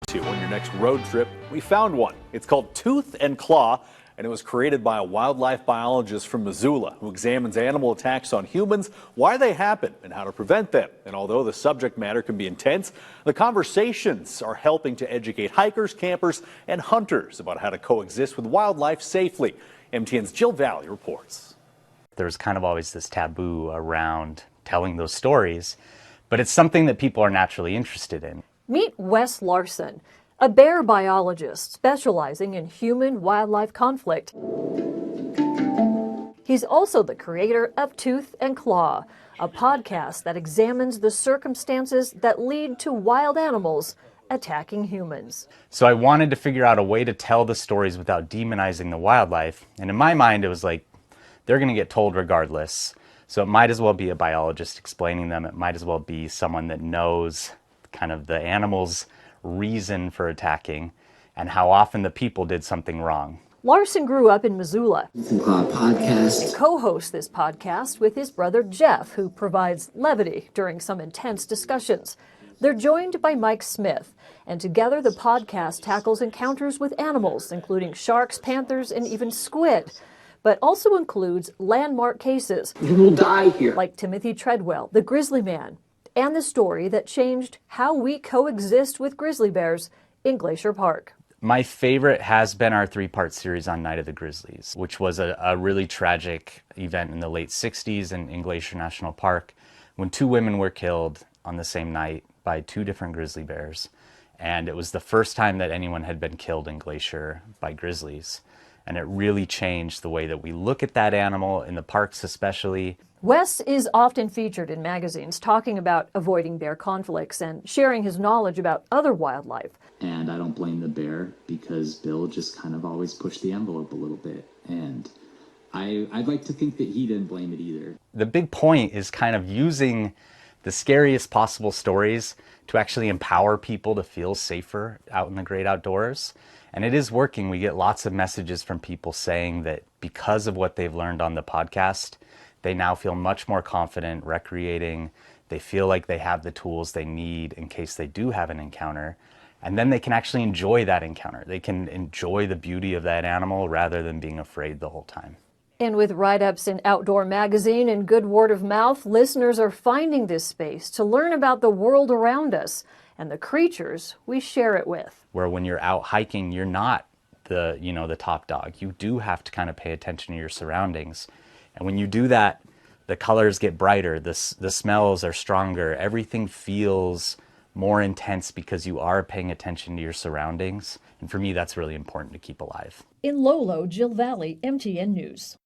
to on your next road trip. We found one. It's called Tooth and Claw, and it was created by a wildlife biologist from Missoula who examines animal attacks on humans, why they happen, and how to prevent them. And although the subject matter can be intense, the conversations are helping to educate hikers, campers, and hunters about how to coexist with wildlife safely. MTN's Jill Valley reports. There's kind of always this taboo around telling those stories, but it's something that people are naturally interested in. Meet Wes Larson, a bear biologist specializing in human-wildlife conflict. He's also the creator of Tooth and Claw, a podcast that examines the circumstances that lead to wild animals attacking humans. So I wanted to figure out a way to tell the stories without demonizing the wildlife. And in my mind, it was like, they're going to get told regardless. So it might as well be a biologist explaining them. It might as well be someone that knows kind of the animal's reason for attacking and how often the people did something wrong. Larson grew up in Missoula. Podcast. He co-hosts this podcast with his brother Jeff, who provides levity during some intense discussions. They're joined by Mike Smith, and together the podcast tackles encounters with animals, including sharks, panthers, and even squid, but also includes landmark cases. You will die here. Like Timothy Treadwell, the grizzly man, and the story that changed how we coexist with grizzly bears in Glacier Park. My favorite has been our 3-part series on Night of the Grizzlies, which was a really tragic event in the late 60s in Glacier National Park when 2 women were killed on the same night by 2 different grizzly bears. And it was the first time that anyone had been killed in Glacier by grizzlies. And it really changed the way that we look at that animal, in the parks especially. Wes is often featured in magazines talking about avoiding bear conflicts and sharing his knowledge about other wildlife. And I don't blame the bear because Bill just kind of always pushed the envelope a little bit. And I'd like to think that he didn't blame it either. The big point is kind of using the scariest possible stories to actually empower people to feel safer out in the great outdoors. And it is working. We get lots of messages from people saying that because of what they've learned on the podcast, they now feel much more confident recreating. They feel like they have the tools they need in case they do have an encounter. And then they can actually enjoy that encounter. They can enjoy the beauty of that animal rather than being afraid the whole time. And with write-ups in Outdoor Magazine and good word of mouth, listeners are finding this space to learn about the world around us and the creatures we share it with. Where when you're out hiking, you're not the top dog. You do have to kind of pay attention to your surroundings. And when you do that, the colors get brighter, the smells are stronger, everything feels more intense because you are paying attention to your surroundings. And for me, that's really important to keep alive. In Lolo, Jill Valley, MTN News.